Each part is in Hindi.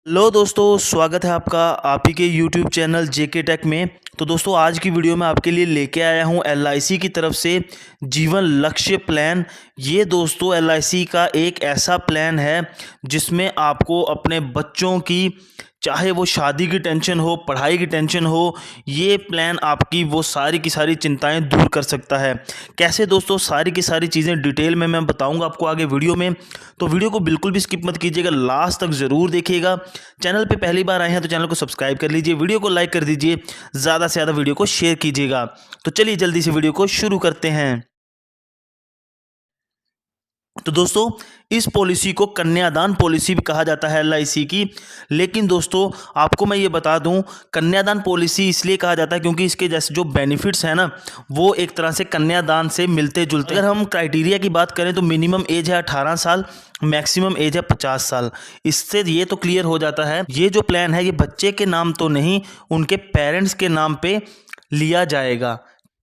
हेलो दोस्तों, स्वागत है आपका आप ही के यूट्यूब चैनल जेके टेक में। तो दोस्तों, आज की वीडियो में आपके लिए लेके आया हूं एलआईसी की तरफ से जीवन लक्ष्य प्लान। ये दोस्तों एलआईसी का एक ऐसा प्लान है जिसमें आपको अपने बच्चों की, चाहे वो शादी की टेंशन हो, पढ़ाई की टेंशन हो, ये प्लान आपकी वो सारी की सारी चिंताएं दूर कर सकता है। कैसे दोस्तों, सारी की सारी चीज़ें डिटेल में मैं बताऊंगा आपको आगे वीडियो में। तो वीडियो को बिल्कुल भी स्किप मत कीजिएगा, लास्ट तक ज़रूर देखिएगा। चैनल पे पहली बार आए हैं तो चैनल को सब्सक्राइब कर लीजिए, वीडियो को लाइक कर दीजिए, ज़्यादा से ज़्यादा वीडियो को शेयर कीजिएगा। तो चलिए जल्दी से वीडियो को शुरू करते हैं। तो दोस्तों, इस पॉलिसी को कन्यादान पॉलिसी भी कहा जाता है एलआईसी की। लेकिन दोस्तों, आपको मैं ये बता दूं, कन्यादान पॉलिसी इसलिए कहा जाता है क्योंकि इसके जैसे जो बेनिफिट्स हैं ना, वो एक तरह से कन्यादान से मिलते जुलते। अगर हम क्राइटेरिया की बात करें तो मिनिमम एज है 18 साल, मैक्सिमम एज है 50 साल। इससे ये तो क्लियर हो जाता है, ये जो प्लान है ये बच्चे के नाम तो नहीं, उनके पेरेंट्स के नाम पे लिया जाएगा।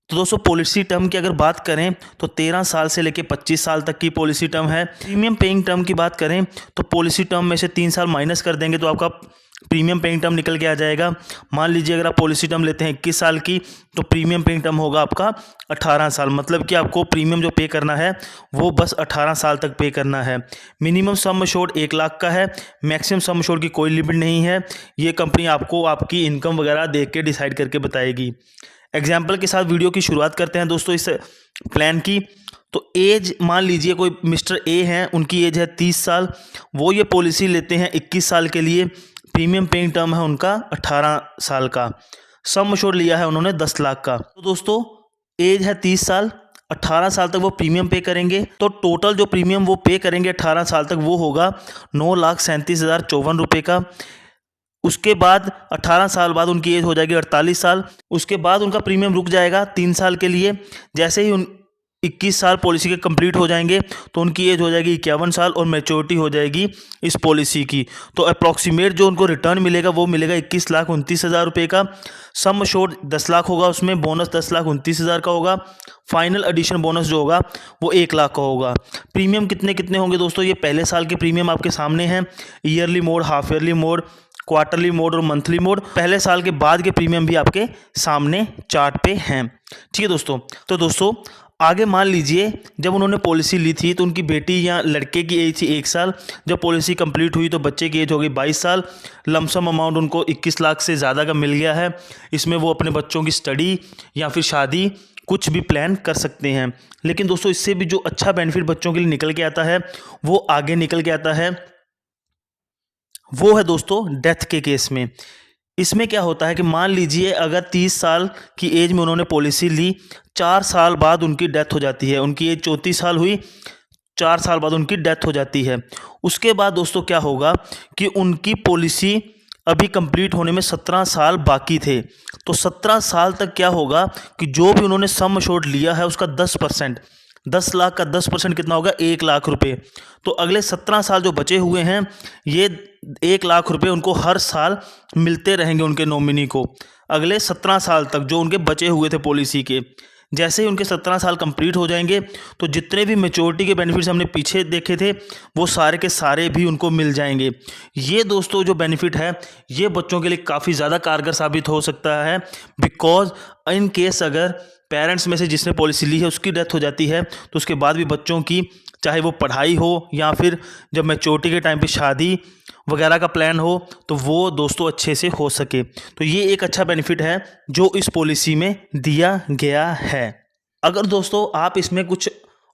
तो दोस्तों, पॉलिसी टर्म की अगर बात करें तो 13 साल से लेकर 25 साल तक की पॉलिसी टर्म है। प्रीमियम पेइंग टर्म की बात करें तो पॉलिसी टर्म में से 3 साल माइनस कर देंगे तो आपका प्रीमियम पेइंग टर्म निकल के आ जाएगा। मान लीजिए अगर आप पॉलिसी टर्म लेते हैं 21 साल की, तो प्रीमियम पेइंग टर्म होगा आपका 18 साल। मतलब कि आपको प्रीमियम जो पे करना है वो बस 18 साल तक पे करना है। मिनिमम सम एश्योर्ड 1 लाख का है, मैक्सिमम सम एश्योर्ड की कोई लिमिट नहीं है। ये कंपनी आपको आपकी इनकम वगैरह देख के डिसाइड करके बताएगी। एग्जाम्पल के साथ वीडियो की शुरुआत करते हैं दोस्तों इस प्लान की। तो एज मान लीजिए कोई मिस्टर ए हैं, उनकी एज है 30 साल, वो ये पॉलिसी लेते हैं 21 साल के लिए। प्रीमियम पेइंग टर्म है उनका 18 साल का। सम एश्योर्ड लिया है उन्होंने 10 लाख का। तो दोस्तों, एज है 30 साल, 18 साल तक वो प्रीमियम पे करेंगे। तो टोटल जो प्रीमियम वो पे करेंगे 18 साल तक वो होगा 9,37,054 रुपये का। उसके बाद 18 साल बाद उनकी एज हो जाएगी 48 साल। उसके बाद उनका प्रीमियम रुक जाएगा 3 साल के लिए। जैसे ही 21 साल पॉलिसी के कंप्लीट हो जाएंगे तो उनकी एज हो जाएगी 51 साल और मैच्योरिटी हो जाएगी इस पॉलिसी की। तो अप्रॉक्सीमेट जो उनको रिटर्न मिलेगा वो मिलेगा 21,29,000 रुपये का। सम एश्योर्ड 10 लाख होगा, उसमें बोनस 10,29,000 का होगा। फाइनल एडिशन बोनस जो होगा वो 1 लाख का होगा। प्रीमियम कितने कितने होंगे दोस्तों, ये पहले साल के प्रीमियम आपके सामने हैं। Yearly mode, half yearly mode, quarterly mode और मंथली मोड। पहले साल के बाद के प्रीमियम भी आपके सामने चार्ट पे हैं। ठीक है दोस्तों। तो दोस्तों, आगे मान लीजिए जब उन्होंने पॉलिसी ली थी तो उनकी बेटी या लड़के की एज थी 1 साल। जब पॉलिसी कंप्लीट हुई तो बच्चे की एज हो गई 22 साल। लमसम अमाउंट उनको 21 लाख से ज़्यादा का मिल गया है। इसमें वो अपने बच्चों की स्टडी या फिर शादी कुछ भी प्लान कर सकते हैं। लेकिन दोस्तों, इससे भी जो अच्छा बेनिफिट बच्चों के लिए निकल के आता है वो आगे निकल के आता है, वो है दोस्तों डेथ के केस में। इसमें क्या होता है कि मान लीजिए अगर 30 साल की एज में उन्होंने पॉलिसी ली, 4 साल बाद उनकी डेथ हो जाती है। उनकी एज 34 साल हुई, 4 साल बाद उनकी डेथ हो जाती है। उसके बाद दोस्तों क्या होगा कि उनकी पॉलिसी अभी कंप्लीट होने में 17 साल बाकी थे। तो 17 साल तक क्या होगा कि जो भी उन्होंने सम एश्योर्ड लिया है उसका 10%, 10 लाख का 10% कितना होगा, 1 लाख रुपए। तो अगले 17 साल जो बचे हुए हैं, ये 1 लाख रुपए उनको हर साल मिलते रहेंगे उनके नॉमिनी को, अगले 17 साल तक जो उनके बचे हुए थे पॉलिसी के। जैसे ही उनके 17 साल कंप्लीट हो जाएंगे तो जितने भी मैच्योरिटी के बेनिफिट्स हमने पीछे देखे थे वो सारे के सारे भी उनको मिल जाएंगे। ये दोस्तों जो बेनिफिट है ये बच्चों के लिए काफ़ी ज़्यादा कारगर साबित हो सकता है। बिकॉज इन केस अगर पेरेंट्स में से जिसने पॉलिसी ली है उसकी डेथ हो जाती है तो उसके बाद भी बच्चों की, चाहे वो पढ़ाई हो या फिर जब मैच्योरिटी के टाइम पे शादी वगैरह का प्लान हो, तो वो दोस्तों अच्छे से हो सके। तो ये एक अच्छा बेनिफिट है जो इस पॉलिसी में दिया गया है। अगर दोस्तों आप इसमें कुछ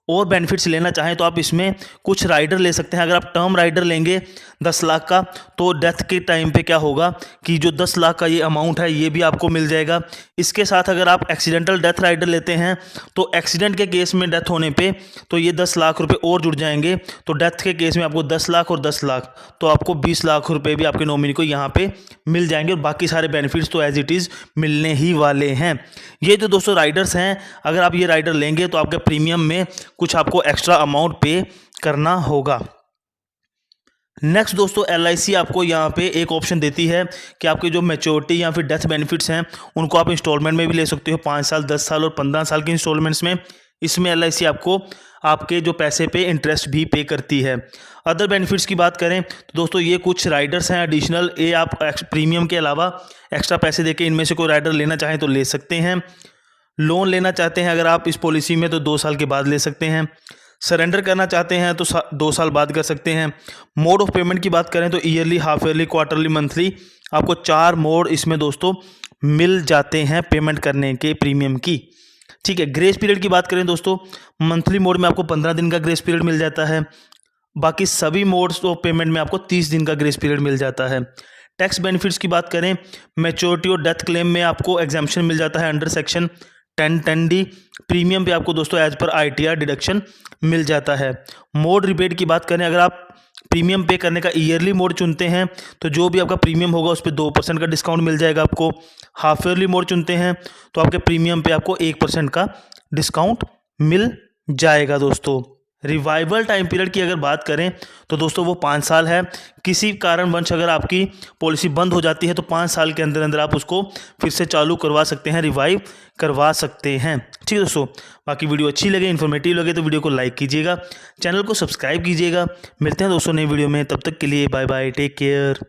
और बेनिफिट्स लेना चाहें तो आप इसमें कुछ राइडर ले सकते हैं। अगर आप टर्म राइडर लेंगे 10 लाख का तो डेथ के टाइम पे क्या होगा कि जो 10 लाख का ये अमाउंट है ये भी आपको मिल जाएगा। इसके साथ अगर आप एक्सीडेंटल डेथ राइडर लेते हैं तो एक्सीडेंट के केस में डेथ होने पे तो ये 10 लाख रुपए और जुड़ जाएंगे। तो डेथ के केस में आपको 10 लाख और 10 लाख, तो आपको 20 लाख रुपए भी आपके नॉमिनी को यहाँ पे मिल जाएंगे। और बाकी सारे बेनिफिट्स तो एज इट इज़ मिलने ही वाले हैं। ये जो दोस्तों राइडर्स हैं, अगर आप ये राइडर लेंगे तो आपके प्रीमियम में कुछ आपको एक्स्ट्रा अमाउंट पे करना होगा। नेक्स्ट दोस्तों, एलआईसी आपको यहाँ पे एक ऑप्शन देती है कि आपके जो मैच्योरिटी या फिर डेथ बेनिफिट्स हैं उनको आप इंस्टॉलमेंट में भी ले सकते हो, 5 साल, 10 साल और 15 साल की इंस्टॉलमेंट्स में, इसमें LIC आपको आपके जो पैसे पे इंटरेस्ट भी पे करती है। अदर बेनिफिट्स की बात करें तो दोस्तों ये कुछ राइडर्स हैं एडिशनल, ये आप प्रीमियम के अलावा एक्स्ट्रा पैसे देके इनमें से कोई राइडर लेना चाहें तो ले सकते हैं। लोन लेना चाहते हैं अगर आप इस पॉलिसी में तो 2 साल के बाद ले सकते हैं। सरेंडर करना चाहते हैं तो 2 साल बाद कर सकते हैं। मोड ऑफ पेमेंट की बात करें तो yearly, half yearly, quarterly, monthly, आपको 4 मोड इसमें दोस्तों मिल जाते हैं पेमेंट करने के प्रीमियम की। ठीक है, ग्रेस पीरियड की बात करें दोस्तों, मंथली मोड में आपको 15 दिन का ग्रेस पीरियड मिल जाता है। बाकी सभी मोड्स ऑफ पेमेंट में आपको 30 दिन का ग्रेस पीरियड मिल जाता है। टैक्स बेनिफिट्स की बात करें, मैच्योरिटी और डेथ क्लेम में आपको एग्जाम्पशन मिल जाता है अंडर सेक्शन 1010D। प्रीमियम पे आपको दोस्तों एज पर ITR डिडक्शन मिल जाता है। मोड रिबेट की बात करें, अगर आप प्रीमियम पे करने का ईयरली मोड चुनते हैं तो जो भी आपका प्रीमियम होगा उस पर 2% का डिस्काउंट मिल जाएगा आपको। हाफ ईयरली मोड चुनते हैं तो आपके प्रीमियम पे आपको 1% का डिस्काउंट मिल जाएगा दोस्तों। रिवाइवल टाइम पीरियड की अगर बात करें तो दोस्तों वो 5 साल है। किसी कारणवश अगर आपकी पॉलिसी बंद हो जाती है तो 5 साल के अंदर अंदर आप उसको फिर से चालू करवा सकते हैं, रिवाइव करवा सकते हैं। ठीक है दोस्तों, बाकी वीडियो अच्छी लगे, इन्फॉर्मेटिव लगे तो वीडियो को लाइक कीजिएगा, चैनल को सब्सक्राइब कीजिएगा। मिलते हैं दोस्तों नई वीडियो में, तब तक के लिए बाय बाय, टेक केयर।